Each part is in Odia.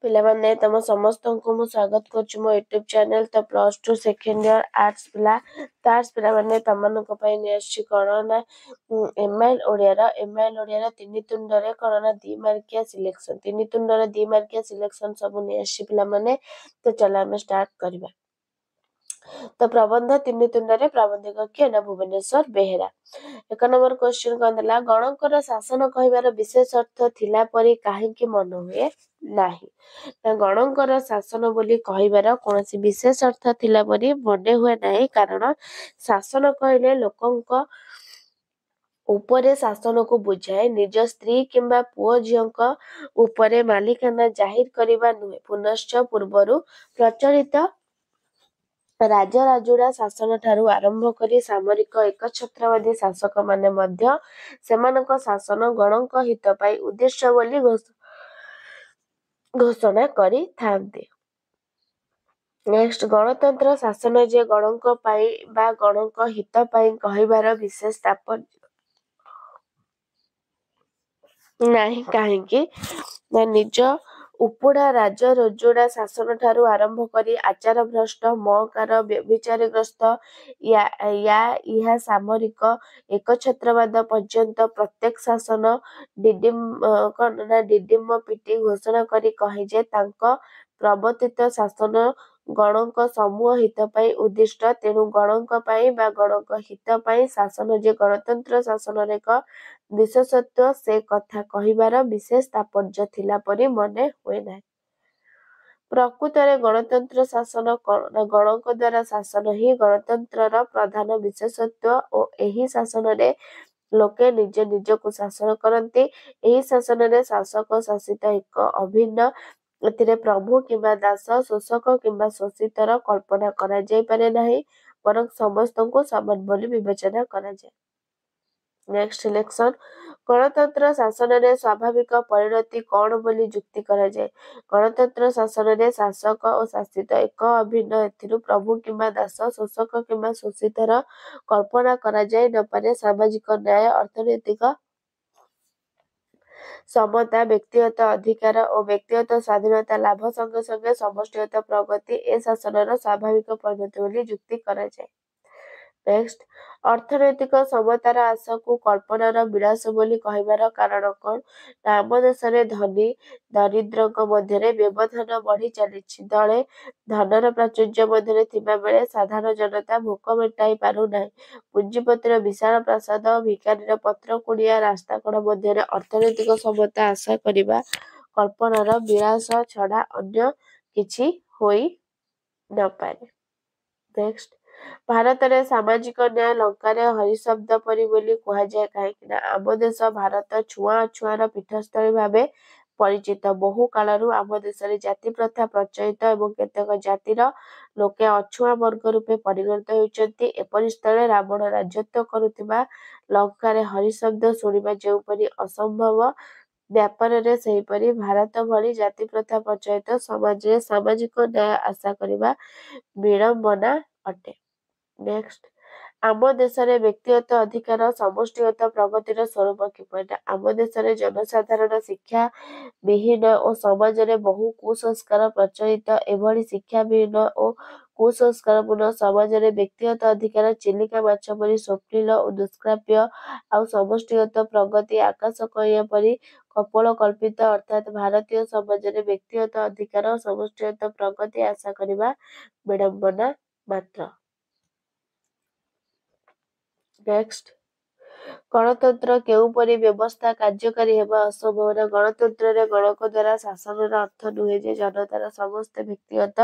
ପିଲାମାନେ ତମ ସମସ୍ତଙ୍କୁ ମୁଁ ସ୍ୱାଗତ କରୁଛି ମୋ ୟୁଟ୍ୟୁବ ଚ୍ୟାନେଲ। ତ +2 ସେକେଣ୍ଡ ଇୟର ଆର୍ଟ୍ସ ପିଲା, ତ ଆର୍ଟ୍ସ ପିଲାମାନେ ତମମାନଙ୍କ ପାଇଁ ନେଇ ଆସିଛି କ'ଣ ନା ଏମ୍ଆଇଏଲ୍ ଓଡ଼ିଆର 3 ତୁଣ୍ଡରେ କ'ଣ ନା 2 ମାର୍କିଆ ସିଲେକ୍ସନ, 3 ତୁଣ୍ଡରେ 2 ମାର୍କିଆ ସିଲେକ୍ସନ ସବୁ ନେଇ ଆସିଛି ପିଲାମାନେ। ତ ଚାଲ ଆମେ ଷ୍ଟାର୍ଟ କରିବା। ତ ପ୍ରବନ୍ଧ 3 ତୁଣ୍ଡରେ ପ୍ରାବନ୍ଧିକ କିଏ ନା ଭୁବନେଶ୍ୱର ବେହେରା। 1 ନମ୍ବର କ୍ୱେଶ୍ଚିନ୍ କ'ଣ ଥିଲା, ଗଣଙ୍କର ଶାସନ କହିବାର ବିଶେଷ ଅର୍ଥ ଥିଲା ପରି କାହିଁକି ମନେ ହୁଏ ନାହିଁ? ନା ଗଣଙ୍କର ଶାସନ ବୋଲି କହିବାର କୌଣସି ବିଶେଷ ଅର୍ଥ ଥିଲା ପରି ମନେ ହୁଏ ନାହିଁ, କାରଣ ଶାସନ କହିଲେ ଲୋକଙ୍କ ଉପରେ ଶାସନକୁ ବୁଝାଏ, ନିଜ ସ୍ତ୍ରୀ କିମ୍ବା ପୁଅ ଝିଅଙ୍କ ଉପରେ ମାଲିକାନା ଜାହିର କରିବା ନୁହେଁ। ପୁନଶ୍ଚ ପୂର୍ବରୁ ପ୍ରଚଳିତ ରାଜରାଜୁଡ଼ା ଶାସନଠାରୁ ଆରମ୍ଭ କରି ସାମରିକ ଏକଛତ୍ରବାଦୀ ଶାସକମାନେ ମଧ୍ୟ ସେମାନଙ୍କ ଶାସନ ଗଣଙ୍କ ହିତ ପାଇଁ ଉଦ୍ଦିଷ୍ଟ ବୋଲି ଘୋଷଣା କରିଥାନ୍ତି। ନେକ୍ସଟ, ଗଣତନ୍ତ୍ର ଶାସନ ଯେ ଗଣଙ୍କ ପାଇଁ ବା ଗଣଙ୍କ ହିତ ପାଇଁ କହିବାର ବିଶେଷ ତାତ୍ପର୍ଯ୍ୟ ନାହିଁ, କାହିଁକି ନା ନିଜ ଉପୁଡ଼ା ରାଜରଜୁଡ଼ା ଶାସନଠାରୁ ଆରମ୍ଭ କରି ଆଚାର ଭ୍ରଷ୍ଟ ମକାର ବ୍ୟଭିଚାରଗ୍ରସ୍ତ ଇହା ସାମରିକ ଏକଛତ୍ରବାଦ ପର୍ଯ୍ୟନ୍ତ ପ୍ରତ୍ୟେକ ଶାସନ ଡିଣ୍ଡିମ ପିଟି ଘୋଷଣା କରି କହେ ଯେ ତାଙ୍କ ପ୍ରବର୍ତ୍ତିତ ଶାସନ ଗଣଙ୍କ ସମୂହ ହିତ ପାଇଁ ଉଦ୍ଦିଷ୍ଟ। ତେଣୁ ଗଣଙ୍କ ପାଇଁ ବା ଗଣଙ୍କ ହିତ ପାଇଁ ଶାସନ ଯେ ଗଣତନ୍ତ୍ର ଶାସନର ଏକ ବିଶେଷତ୍ୱ, ସେ କଥା କହିବାର ବିଶେଷ ତାତ୍ପର୍ଯ୍ୟ ଥିଲା ପରି ମନେ ହୁଏ ନାହିଁ। ପ୍ରକୃତରେ ଗଣତନ୍ତ୍ର ଶାସନ ଗଣଙ୍କ ଦ୍ୱାରା ଶାସନ ହିଁ ଗଣତନ୍ତ୍ରର ପ୍ରଧାନ ବିଶେଷତ୍ୱ ଓ ଏହି ଶାସନରେ ଲୋକେ ନିଜ ନିଜକୁ ଶାସନ କରନ୍ତି। ଏହି ଶାସନରେ ଶାସକ ଶାସିତ ଏକ ଅଭିନ୍ନ, ଏଥିରେ ପ୍ରଭୁ କିମ୍ବା ଦାସ, ଶୋଷକ କିମ୍ବା ଶୋଷିତର କଳ୍ପନା କରାଯାଇପାରେ ନାହିଁ, ବରଂ ସମସ୍ତଙ୍କୁ ସମାନ ବୋଲି ବିବେଚନା କରାଯାଏ। ନେକ୍ସଟ ସିଲେକ୍ସନ, ଗଣତନ୍ତ୍ର ଶାସନରେ ସ୍ୱାଭାବିକ ପରିଣତି କ'ଣ ବୋଲି ଯୁକ୍ତି କରାଯାଏ? ଗଣତନ୍ତ୍ର ଶାସନରେ ଶାସକ ଓ ଶାସିତ ଏକ ଅଭିନ୍ନ, ଏଥିରୁ ପ୍ରଭୁ କିମ୍ବା ଦାସ, ଶୋଷକ କିମ୍ବା ଶୋଷିତର କଳ୍ପନା କରାଯାଇ ନପାରେ। ସାମାଜିକ ନ୍ୟାୟ, ଅର୍ଥନୈତିକ ସମତା, ବ୍ୟକ୍ତିଗତ ଅଧିକାର ଓ ବ୍ୟକ୍ତିଗତ ସ୍ୱାଧୀନତା ଲାଭ ସଙ୍ଗେ ସଙ୍ଗେ ସମଷ୍ଟିଗତ ପ୍ରଗତି ଏ ଶାସନର ସ୍ୱାଭାବିକ ପରିଣତି ବୋଲି ଯୁକ୍ତି କରାଯାଏ। ନେକ୍ସଟ, ଅର୍ଥନୈତିକ ସମତାର ଆଶାକୁ କଳ୍ପନାର ବିଳାସ ବୋଲି କହିବାର କାରଣ କ'ଣ? ନା ଆମ ଦେଶରେ ଧନୀ ଦରିଦ୍ରଙ୍କ ମଧ୍ୟରେ ବ୍ୟବଧାନ ବଢ଼ି ଚାଲିଛି। ଦଳେ ଧନର ପ୍ରାଚୁର୍ଯ୍ୟ ମଧ୍ୟରେ ଥିବାବେଳେ ସାଧାରଣ ଜନତା ଭୋକ ମେଣ୍ଟାଇ ପାରୁନାହିଁ। ପୁଞ୍ଜିପତିର ବିଶାଳ ପ୍ରାସାଦ ଓ ଭିକାରୀର ପତ୍ରକୁଣିଆ ରାସ୍ତାକଡ଼ ମଧ୍ୟରେ ଅର୍ଥନୈତିକ ସମତା ଆଶା କରିବା କଳ୍ପନାର ବିଳାସ ଛଡ଼ା ଅନ୍ୟ କିଛି ହୋଇ ନପାରେ। ନେକ୍ସଟ, ଭାରତରେ ସାମାଜିକ ନ୍ୟାୟ ଲଙ୍କାରେ ହରିଶବ୍ଦ ପରି ବୋଲି କୁହାଯାଏ କାହିଁକି? ନା ଆମ ଦେଶ ଭାରତ ଛୁଆଁ ଅଛୁଆଁର ପୀଠସ୍ଥଳୀ ଭାବେ ପରିଚିତ। ବହୁ କାଳରୁ ଆମ ଦେଶରେ ଜାତି ପ୍ରଥା ପ୍ରଚଳିତ ଏବଂ କେତେକ ଜାତିର ଲୋକେ ଅଛୁଆଁ ବର୍ଗ ରୂପେ ପରିଗଣିତ ହେଉଛନ୍ତି। ଏପରି ସ୍ଥଳେ ରାବଣ ରାଜତ୍ୱ କରୁଥିବା ଲଙ୍କାରେ ହରିଶବ୍ଦ ଶୁଣିବା ଯେଉଁପରି ଅସମ୍ଭବ, ବ୍ୟାପାରରେ ସେହିପରି ଭାରତ ଭଳି ଜାତିପ୍ରଥା ପ୍ରଚଳିତ ସମାଜରେ ସାମାଜିକ ନ୍ୟାୟ ଆଶା କରିବା ବିଡ଼ମ୍ବନା ଅଟେ। ନେକ୍ସଟ, ଆମ ଦେଶରେ ବ୍ୟକ୍ତିଗତ ଅଧିକାର ସମଷ୍ଟିଗତ ପ୍ରଗତିର ସ୍ୱରୂପ କିପରି? ନା ଆମ ଦେଶରେ ଜନସାଧାରଣ ଶିକ୍ଷା ବିହୀନ ଓ ସମାଜରେ ବହୁ କୁସଂସ୍କାର ପ୍ରଚଳିତ। ଏଭଳି ଶିକ୍ଷାବିହୀନ ଓ କୁସଂସ୍କାରପୂର୍ଣ୍ଣ ସମାଜରେ ବ୍ୟକ୍ତିଗତ ଅଧିକାର ଚିଲିକା ମାଛ ପରି ସ୍ୱପ୍ନିଳ ଓ ଦୁଷ୍ପ୍ରାପ୍ୟ, ଆଉ ସମଷ୍ଟିଗତ ପ୍ରଗତି ଆକାଶ କଇଁଆ ପରି କପୋଳକଳ୍ପିତ। ଅର୍ଥାତ୍ ଭାରତୀୟ ସମାଜରେ ବ୍ୟକ୍ତିଗତ ଅଧିକାର ଓ ସମଷ୍ଟିଗତ ପ୍ରଗତି ଆଶା କରିବା ବିଡ଼ମ୍ବନା ମାତ୍ର। ନେକ୍ସଟ, ଗଣତନ୍ତ୍ର କେଉଁପରି ବ୍ୟବସ୍ଥା କାର୍ଯ୍ୟକାରୀ ହେବା ଅସମ୍ଭବ? ନା ଗଣତନ୍ତ୍ରରେ ଗଣଙ୍କ ଦ୍ୱାରା ଶାସନର ଅର୍ଥ ନୁହେଁ ଯେ ଜନତାର ସମସ୍ତେ ବ୍ୟକ୍ତିଗତ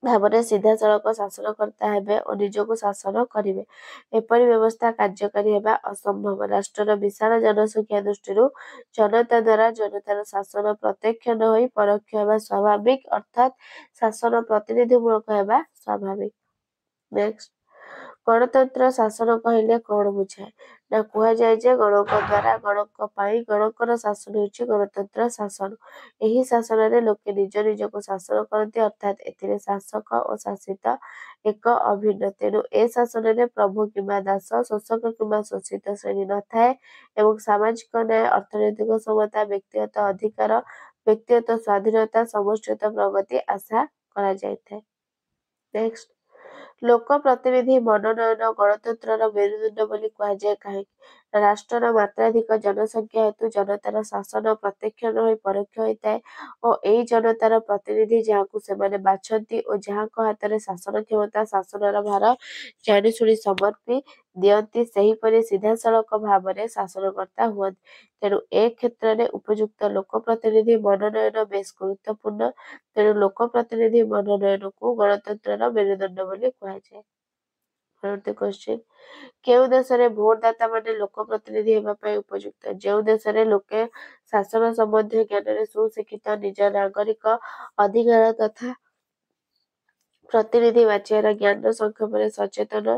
ଭାବରେ ସିଧାସଳଖ ଶାସନକର୍ତ୍ତା ହେବେ ଓ ନିଜକୁ ଶାସନ କରିବେ। ଏପରି ବ୍ୟବସ୍ଥା କାର୍ଯ୍ୟକାରୀ ହେବା ଅସମ୍ଭବ। ରାଷ୍ଟ୍ରର ବିଶାଳ ଜନସଂଖ୍ୟା ଦୃଷ୍ଟିରୁ ଜନତା ଦ୍ୱାରା ଜନତାର ଶାସନ ପ୍ରତ୍ୟକ୍ଷ ନ ହୋଇ ପରୋକ୍ଷ ହେବା ସ୍ୱାଭାବିକ, ଅର୍ଥାତ୍ ଶାସନ ପ୍ରତିନିଧିମୂଳକ ହେବା ସ୍ୱାଭାବିକ। ନେକ୍ସଟ, ଗଣତନ୍ତ୍ର ଶାସନ କହିଲେ କ'ଣ ବୁଝାଏ? ନା କୁହାଯାଏ ଯେ ଗଣଙ୍କ ଦ୍ୱାରା ଗଣଙ୍କ ପାଇଁ ଗଣଙ୍କର ଶାସନ ହେଉଛି ଗଣତନ୍ତ୍ର ଶାସନ। ଏହି ଶାସନରେ ଲୋକେ ନିଜ ନିଜକୁ ଶାସନ କରନ୍ତି, ଅର୍ଥାତ୍ ଏଥିରେ ଶାସକ ଓ ଶାସିତ ଏକ ଅଭିନ୍ନ। ତେଣୁ ଏ ଶାସନରେ ପ୍ରଭୁ କିମ୍ବା ଦାସ, ଶୋଷକ କିମ୍ବା ଶୋଷିତ ଶ୍ରେଣୀ ନଥାଏ ଏବଂ ସାମାଜିକ ନ୍ୟାୟ, ଅର୍ଥନୈତିକ ସମତା, ବ୍ୟକ୍ତିଗତ ଅଧିକାର ବ୍ୟକ୍ତିଗତ ସ୍ୱାଧୀନତା, ସମଷ୍ଟିଗତ ପ୍ରଗତି ଆଶା କରାଯାଇଥାଏ। ନେକ୍ସଟ, ଲୋକ ପ୍ରତିନିଧି ମନୋନୟନ ଗଣତନ୍ତ୍ରର ମେରୁଦଣ୍ଡ ବୋଲି କୁହାଯାଏ କାହିଁକି? ରାଷ୍ଟ୍ରର ମାତ୍ରାଧିକ ଜନସଂଖ୍ୟା ହେତୁ ଜନତାର ଶାସନ ପ୍ରତ୍ୟକ୍ଷ ନ ହୋଇ ପରୋକ୍ଷ ହୋଇଥାଏ ଓ ଏହି ଜନତାର ପ୍ରତିନିଧି ଯାହାକୁ ସେମାନେ ବାଛନ୍ତି ଓ ଯାହାଙ୍କ ହାତରେ ଶାସନ କ୍ଷମତା, ଶାସନର ଭାର ଜାଣିଶୁଣି ସମର୍ପି ଦିଅନ୍ତି ସେହିପରି ସିଧାସଳଖ ଭାବରେ ଶାସନକର୍ତ୍ତା ହୁଅନ୍ତି। ତେଣୁ ଏ କ୍ଷେତ୍ରରେ ଉପଯୁକ୍ତ ଲୋକ ପ୍ରତିନିଧି ମନୋନୟନ ବେଶ୍ ଗୁରୁତ୍ୱପୂର୍ଣ୍ଣ। ତେଣୁ ଲୋକ ପ୍ରତିନିଧି ମନୋନୟନକୁ ଗଣତନ୍ତ୍ରର ମେରୁଦଣ୍ଡ ବୋଲି କୁହାଯାଏ। ପରବର୍ତ୍ତୀ କ୍ୱେଶ୍ଚିନ୍, କେଉଁ ଦେଶରେ ଭୋଟଦାତାମାନେ ଲୋକ ପ୍ରତିନିଧି ହେବା ପାଇଁ ଉପଯୁକ୍ତ? ଯେଉଁ ଦେଶରେ ଲୋକେ ଶାସନ ସମ୍ବନ୍ଧୀୟ ଜ୍ଞାନରେ ସୁଶିକ୍ଷିତ, ନିଜ ନାଗରିକ ଅଧିକାର ତଥା ପ୍ରତିନିଧି ବାଛିବାର ଜ୍ଞାନ ସଂକ୍ଷେପରେ ସଚେତନ,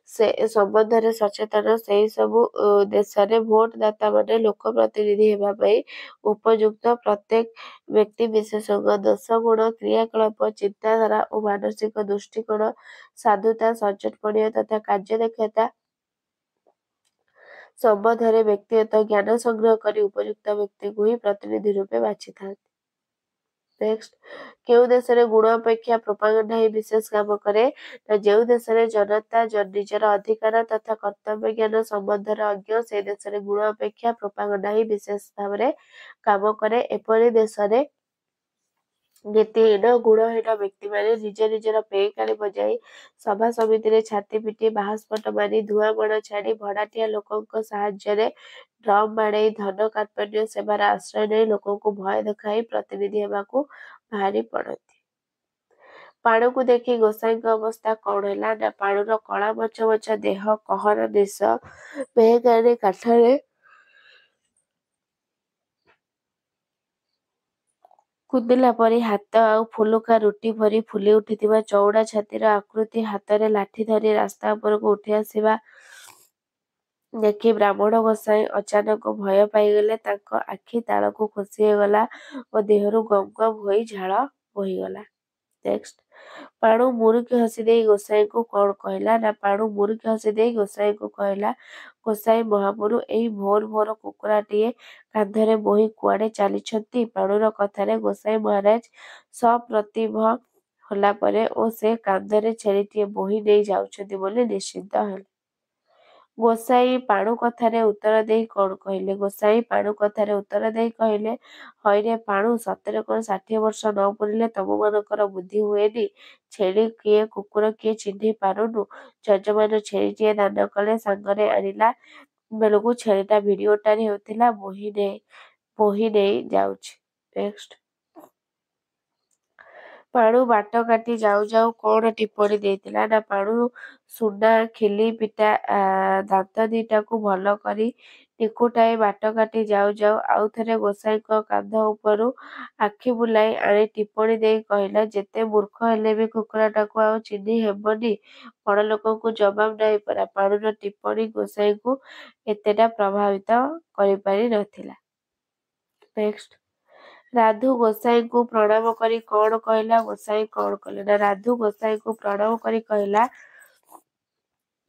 ସେ ସମ୍ବନ୍ଧରେ ସଚେତନ, ସେହି ସବୁ ଦେଶରେ ଭୋଟଦାତାମାନେ ଲୋକ ପ୍ରତିନିଧି ହେବା ପାଇଁ ଉପଯୁକ୍ତ। ପ୍ରତ୍ୟେକ ବ୍ୟକ୍ତି ବିଶେଷଙ୍କ ଦୋଷ ଗୁଣ, କ୍ରିୟାକଳାପ, ଚିନ୍ତାଧାରା ଓ ମାନସିକ ଦୃଷ୍ଟିକୋଣ, ସାଧୁତା, ସଂଯମପଣିଆ ତଥା କାର୍ଯ୍ୟଦକ୍ଷତା ସମ୍ବନ୍ଧରେ ବ୍ୟକ୍ତିଗତ ଜ୍ଞାନ ସଂଗ୍ରହ କରି ଉପଯୁକ୍ତ ବ୍ୟକ୍ତିଙ୍କୁ ହିଁ ପ୍ରତିନିଧି ରୂପେ ବାଛିଥାନ୍ତି। ନେକ୍ସଟ, କେଉଁ ଦେଶରେ ଗୁଣ ଅପେକ୍ଷା ପ୍ରୋପାଗାଣ୍ଡା ହିଁ ବିଶେଷ କାମ କରେ? ନା ଯେଉଁ ଦେଶରେ ଜନତା ନିଜର ଅଧିକାର ତଥା କର୍ତ୍ତବ୍ୟ ଜ୍ଞାନ ସମ୍ବନ୍ଧରେ ଅଜ୍ଞ, ସେ ଦେଶରେ ଗୁଣ ଅପେକ୍ଷା ପ୍ରୋପାଗାଣ୍ଡା ହିଁ ବିଶେଷ ଭାବରେ କାମ କରେ। ଏପରି ଦେଶରେ ନୀତିହୀନ ଗୁଣହୀନ ବ୍ୟକ୍ତିମାନେ ନିଜ ନିଜର ପେଁକାଳି ବଜାଇ, ସଭା ସମିତିରେ ଛାତି ପିଟି, ବାହାସ୍ପଟ ମାରି, ଧୂଆଁ ବାଣ ଛାଡ଼ି, ଭଡ଼ାଟିଆ ଲୋକଙ୍କ ସାହାଯ୍ୟରେ ଡ୍ରମ୍ ବାଡ଼େଇ, ଧନ କାର୍ପଣ୍ୟ ସେବାର ଆଶ୍ରୟ ନେଇ ଲୋକଙ୍କୁ ଭୟ ଦେଖାଇ ପ୍ରତିନିଧି ହେବାକୁ ବାହାରି ପଡ଼ନ୍ତି। ପାଣକୁ ଦେଖି ଗୋସାଇଁଙ୍କ ଅବସ୍ଥା କଣ ହେଲା? ନା ପାଣର କଳା ମଚ ମଚ ଦେହ, କହରା ନିଶ, ପେଁକାଳି କାଠରେ କୁଦିଲା ପରି ହାତ ଆଉ ଫୁଲୁକା ରୁଟି ପରି ଫୁଲି ଉଠିଥିବା ଚଉଡ଼ା ଛାତିର ଆକୃତି, ହାତରେ ଲାଠି ଧରି ରାସ୍ତା ଉପରକୁ ଉଠି ଆସିବା ଦେଖି ବ୍ରାହ୍ମଣ ଗୋସାଇଁ ଅଚାନକ ଭୟ ପାଇଗଲେ। ତାଙ୍କ ଆଖି ତାଳକୁ ଖୋସି ହେଇଗଲା ଓ ଦେହରୁ ଗମ ଗମ ହୋଇ ଝାଳ ବୋହିଗଲା। ନେକ୍ସଟ, ପାଣୁ ମୁରୁକି ହସି ଦେଇ ଗୋସାଇଁଙ୍କୁ କଣ କହିଲା? ନା ପାଣୁ ମୁରୁକି ହସି ଦେଇ ଗୋସାଇଁଙ୍କୁ କହିଲା, ଗୋସାଇଁ ମହାପ୍ରଭୁ, ଏଇ ଭୋର ଭୋର କୁକୁଡ଼ାଟିଏ କାନ୍ଧରେ ବୋହି କୁଆଡ଼େ ଚାଲିଛନ୍ତି? ପାଣୁର କଥାରେ ଗୋସାଇଁ ମହାରାଜ ସପ୍ରତିଭ ହେଲା ପରେ ଓ ସେ କାନ୍ଧରେ ଛେଳିଟିଏ ବୋହି ନେଇ ଯାଉଛନ୍ତି ବୋଲି ନିଶ୍ଚିନ୍ତ ହେଲେ। ଗୋସାଇଁ ପାଣୁ କଥାରେ ଉତ୍ତର ଦେଇ କଣ କହିଲେ? ଗୋସାଇଁ ପାଣୁ କଥାରେ ଉତ୍ତର ଦେଇ କହିଲେ, ହଇରେ ପାଣୁ, ସତରେ କଣ 60 ବର୍ଷ ନ ପୂରିଲେ ତମମାନଙ୍କର ବୁଦ୍ଧି ହୁଏନି? ଛେଳି କିଏ କୁକୁର କିଏ ଚିହ୍ନି ପାରୁନୁ? ଯଜମାନ ଛେଳିଟିଏ ଦାନ କଲେ, ସାଙ୍ଗରେ ଆଣିଲା ବେଳକୁ ଛେଳିଟା ଭିଡ଼ି ଓଟାରି ହେଉଥିଲା, ବୋହି ନେଇ ଯାଉଛି। ନେକ୍ସଟ, ପାଣୁ ବାଟ କାଟି ଯାଉ ଯାଉ କଣ ଟିପ୍ପଣୀ ଦେଇଥିଲା? ନା ପାଣୁ ସୁନା ଖିଲି ପିଟା ଦାନ୍ତ ଦିଟାକୁ ଭଲ କରି ନିକୁଟାଇ ବାଟ କାଟି ଯାଉ ଯାଉ ଆଉଥରେ ଗୋସାଇଁଙ୍କ କାନ୍ଧ ଉପରୁ ଆଖି ବୁଲାଇ ଆଣି ଟିପ୍ପଣୀ ଦେଇ କହିଲା, ଯେତେ ମୂର୍ଖ ହେଲେ ବି କୁକୁଡ଼ାଟାକୁ ଆଉ ଚିହ୍ନି ହେବନି? ବଡ଼ଲୋକଙ୍କୁ ଜବାବ ନାହିଁ ପରା। ପାଣୁର ଟିପ୍ପଣୀ ଗୋସାଇଁଙ୍କୁ ଏତେଟା ପ୍ରଭାବିତ କରିପାରି ନଥିଲା। ନେକ୍ସଟ, ରାଧୁ ଗୋସାଇଁଙ୍କୁ ପ୍ରଣାମ କରି କଣ କହିଲା? ଗୋସାଇଁ କଣ କଲେ? ନା ରାଧୁ ଗୋସାଇଁଙ୍କୁ ପ୍ରଣାମ କରି କହିଲା,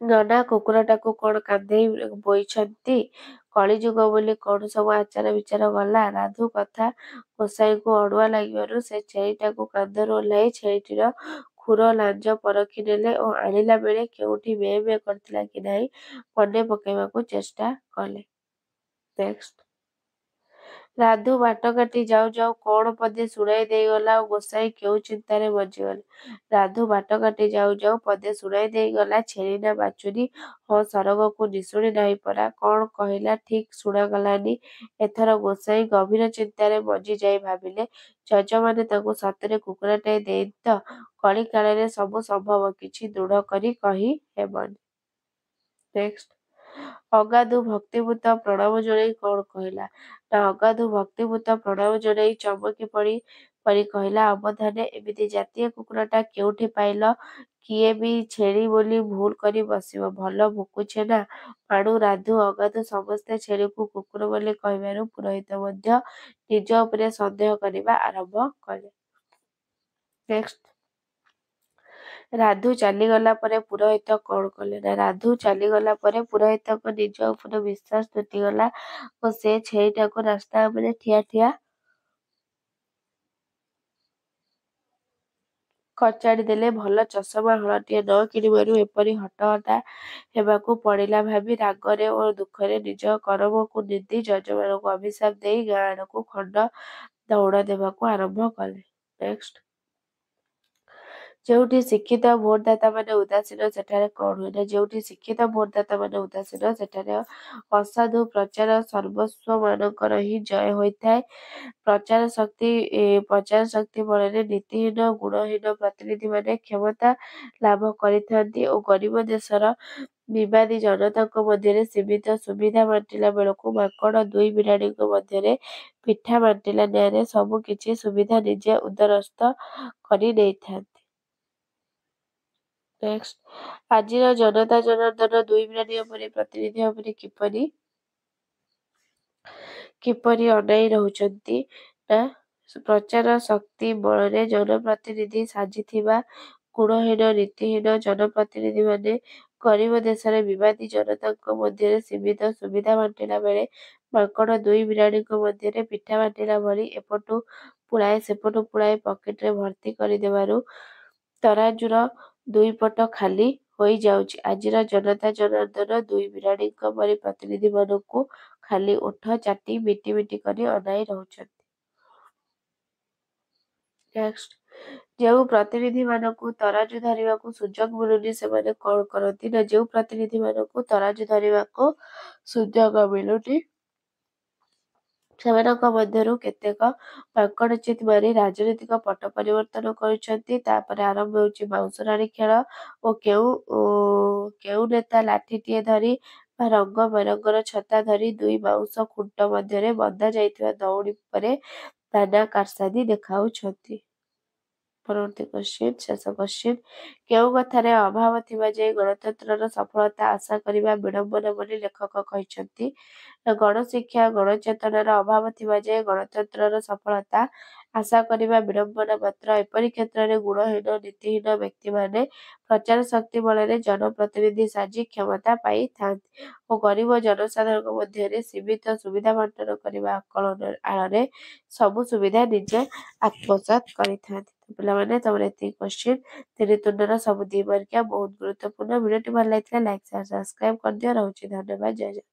ନନା, କୁକୁରଟାକୁ କଣ କାନ୍ଧେଇ ବୋଇଛନ୍ତି? କଳିଯୁଗ ବୋଲି କଣ ସବୁ ଆଚାର ବିଚାର ଗଲା? ରାଧୁ କଥା ଗୋସାଇଁଙ୍କୁ ଅଡ଼ୁଆ ଲାଗିବାରୁ ସେ ଛେଳିଟାକୁ କାନ୍ଧରୁ ଓହ୍ଲାଇ ଛେଳିଟିର ଖୁର ଲାଞ୍ଜ ପରଖି ନେଲେ ଓ ଆଣିଲା ବେଳେ କେଉଁଠି ମେଁ ମେଁ କରିଥିଲା କି ନାହିଁ ମନେ ପକାଇବାକୁ ଚେଷ୍ଟା କଲେ। ନେକ୍ସଟ, ରାଧୁ ବାଟ କାଟି ଯାଉ ଯାଉ କଣ ପଦେ ଶୁଣାଇ ଦେଇଗଲା ଓ ଗୋସାଇଁ କେଉଁ ଚିନ୍ତାରେ ମଜିଗଲେ? ରାଧୁ ବାଟ କାଟି ଯାଉ ଯାଉ ପଦେ ଶୁଣାଇ ଦେଇଗଲା, ଛେଳି ନା ବାଛୁରୀ? ହଁ, ସରଗକୁ ନିଶୁଣି ନାହିଁ ପରା। କଣ କହିଲା ଠିକ୍ ଶୁଣାଗଲାନି। ଏଥର ଗୋସାଇଁ ଗଭୀର ଚିନ୍ତାରେ ମଜି ଯାଇ ଭାବିଲେ, ଯଜମାନ ତାଙ୍କୁ ସତରେ କୁକୁଡ଼ାଟାଏ ଦେଇନି ତ? କଳି କାଳରେ ସବୁ ସମ୍ଭବ, କିଛି ଦୃଢ଼ କରି କହି ହେବନି। ନେକ୍ସଟ, ଅଗାଧୁ ଭକ୍ତିପୂତ ପ୍ରଣାମ ଜଣାଇ କଣ କହିଲା? ନା ଅଗାଧୁ ଭକ୍ତିପୂତ ପ୍ରଣାମ ଜଣାଇ ଚମକି ପରି କହିଲା, ଅବଧାନେ, ଏମିତି ଜାତିଆ କୁକୁରଟା କେଉଁଠି ପାଇଲ? କିଏ ବି ଛେଳି ବୋଲି ଭୁଲ କରି ବସିବ। ଭଲ ଭୁକୁଛେ ନା? ପାଣୁ, ରାଧୁ, ଅଗାଧୁ ସମସ୍ତେ ଛେଳିକୁ କୁକୁର ବୋଲି କହିବାରୁ ପୁରୋହିତ ମଧ୍ୟ ନିଜ ଉପରେ ସନ୍ଦେହ କରିବା ଆରମ୍ଭ କଲେ। ନେକ୍ସଟ, ରାଧୁ ଚାଲିଗଲା ପରେ ପୁରୋହିତ କଣ କଲେ? ନା ରାଧୁ ଚାଲିଗଲା ପରେ ପୁରୋହିତଙ୍କ ନିଜ ଉପରେ ବିଶ୍ୱାସ ତୁଟିଗଲା ଓ ସେ ଛେଳିଟାକୁ ରାସ୍ତା ଉପରେ ଠିଆ ଠିଆ କଚାଡ଼ି ଦେଲେ ଭଲ ଚଷମା ହଳଟିଏ ନ କିଣିବାରୁ ଏପରି ହଟହଟା ହେବାକୁ ପଡ଼ିଲା ଭାବି ରାଗରେ ଓ ଦୁଃଖରେ ନିଜ କରମକୁ ନିନ୍ଦି ଯଜମାନଙ୍କୁ ଅଭିଶାପ ଦେଇ ଗାଁ ଆଡ଼କୁ ଖଣ୍ଡ ଦୌଡ଼ ଦେବାକୁ ଆରମ୍ଭ କଲେ। ନେକ୍ସଟ, ଯେଉଁଠି ଶିକ୍ଷିତ ଭୋଟଦାତାମାନେ ଉଦାସୀନ ସେଠାରେ କଣ ହୁଏ ନା, ଯେଉଁଠି ଶିକ୍ଷିତ ଭୋଟଦାତାମାନେ ଉଦାସୀନ ସେଠାରେ ଅସାଧୁ ପ୍ରଚାର ସର୍ବସ୍ୱମାନଙ୍କର ହିଁ ଜୟ ହୋଇଥାଏ। ପ୍ରଚାର ଶକ୍ତି ବଳରେ ନୀତିହୀନ ଗୁଣହୀନ ପ୍ରତିନିଧିମାନେ କ୍ଷମତା ଲାଭ କରିଥାନ୍ତି ଓ ଗରିବ ଦେଶର ବିବାଦୀ ଜନତାଙ୍କ ମଧ୍ୟରେ ସୀମିତ ସୁବିଧା ବାଣ୍ଟିଲା ବେଳକୁ ମାଙ୍କଡ଼ ଦୁଇ ବିରାଡ଼ିଙ୍କ ମଧ୍ୟରେ ପିଠା ବାଣ୍ଟିଲା ନ୍ୟାୟରେ ସବୁ କିଛି ସୁବିଧା ନିଜେ ଉଦରସ୍ଥ କରି ନେଇଥାନ୍ତି। ନେକ୍ସଟ, ଆଜିର ଜନତା ଜନାର୍ଦ୍ଦନ ଦୁଇ ବିରାଡ଼ିଙ୍କ ପରି ପ୍ରତିନିଧି ଭାବରେ କିପରି ଅନାଇ ରହୁଛନ୍ତି ନା, ପ୍ରଚାର ଶକ୍ତି ବଳରେ ଜନପ୍ରତିନିଧି ସାଜିଥିବା ଗୁଣହୀନ ନୀତିହୀନ ଜନପ୍ରତିନିଧିମାନେ ଗରିବ ଦେଶର ବିବାଦୀ ଜନତାଙ୍କ ମଧ୍ୟରେ ସୀମିତ ସୁବିଧା ବାଣ୍ଟିଲା ବେଳେ ମାଙ୍କଡ଼ ଦୁଇ ବିରାଡ଼ିଙ୍କ ମଧ୍ୟରେ ପିଠା ବାଣ୍ଟିଲା ଭଳି ଏପଟୁ ପୁଳାଏ ସେପଟୁ ପୁଳାଏ ପକେଟରେ ଭର୍ତ୍ତି କରିଦେବାରୁ ତରାଜୁର ଦୁଇ ପଟ ଖାଲି ହୋଇଯାଉଛି। ଆଜିର ଜନତା ଜନାର୍ଦ୍ଦନ ଦୁଇ ବିରାଡ଼ିଙ୍କ ପରି ପ୍ରତିନିଧିମାନଙ୍କୁ ଖାଲି ଓଠ ଚାଟି ମିଟି ମିଟି କରି ଅନାଇ ରହୁଛନ୍ତି। ନେକ୍ସଟ, ଯେଉଁ ପ୍ରତିନିଧିମାନଙ୍କୁ ତରାଜୁ ଧରିବାକୁ ସୁଯୋଗ ମିଳୁନି ସେମାନେ କଣ କରନ୍ତି ନା, ଯେଉଁ ପ୍ରତିନିଧିମାନଙ୍କୁ ତରାଜୁ ଧରିବାକୁ ସୁଯୋଗ ମିଳୁନି ସେମାନଙ୍କ ମଧ୍ୟରୁ କେତେକ ମାଙ୍କଡ଼ଚିତ୍ ମାରି ରାଜନୀତିକ ପଟ ପରିବର୍ତ୍ତନ କରୁଛନ୍ତି। ତାପରେ ଆରମ୍ଭ ହେଉଛି ବାଉଁଶରାଣୀ ଖେଳ ଓ କେଉଁ ନେତା ଲାଠିଟିଏ ଧରି ବା ରଙ୍ଗ ବେରଙ୍ଗର ଛତା ଧରି ଦୁଇ ବାଉଁଶ ଖୁଣ୍ଟ ମଧ୍ୟରେ ବନ୍ଧା ଯାଇଥିବା ଦଉଡ଼ି ଉପରେ ନାନା କାରସାଦି ଦେଖାଉଛନ୍ତି। ପରବର୍ତ୍ତୀ କ୍ୱେଶ୍ଚିନ୍, ଶେଷ କ୍ୱେଶ୍ଚିନ୍, କେଉଁ କଥାରେ ଅଭାବ ଥିବା ଯାଏ ଗଣତନ୍ତ୍ରର ସଫଳତା ଆଶା କରିବା ବିଡ଼ମ୍ବନା ବୋଲି ଲେଖକ କହିଛନ୍ତି? ଗଣଶିକ୍ଷା ଗଣଚେତନାର ଅଭାବ ଥିବା ଯାଏ ଗଣତନ୍ତ୍ରର ସଫଳତା ଆଶା କରିବା ବିଡ଼ମ୍ବନା ମାତ୍ର। ଏପରି କ୍ଷେତ୍ରରେ ଗୁଣହୀନ ନୀତିହୀନ ବ୍ୟକ୍ତିମାନେ ପ୍ରଚାର ଶକ୍ତି ବଳରେ ଜନପ୍ରତିନିଧି ସାଜି କ୍ଷମତା ପାଇଥାନ୍ତି ଓ ଗରିବ ଜନସାଧାରଣଙ୍କ ମଧ୍ୟରେ ସୀମିତ ସୁବିଧା ବଣ୍ଟନ କରିବା ଆଳରେ ସବୁ ସୁବିଧା ନିଜେ ଆତ୍ମସାତ୍ କରିଥାନ୍ତି। ପିଲାମାନେ ତମର ଏତିକି କ୍ୱେଶ୍ଚିନ୍, 3 ତୁଣ୍ଡର ସବୁ 2 ମାର୍କିଆ ବହୁତ ଗୁରୁତ୍ୱପୂର୍ଣ୍ଣ। ଭିଡ଼ିଓଟି ଭଲ ଲାଗିଥିଲା ଲାଇକ୍ ସେୟାର ସବସ୍କ୍ରାଇବ କରିଦିଅ। ରହୁଛି, ଧନ୍ୟବାଦ, ଜୟ ଜଗନ୍ନାଥ।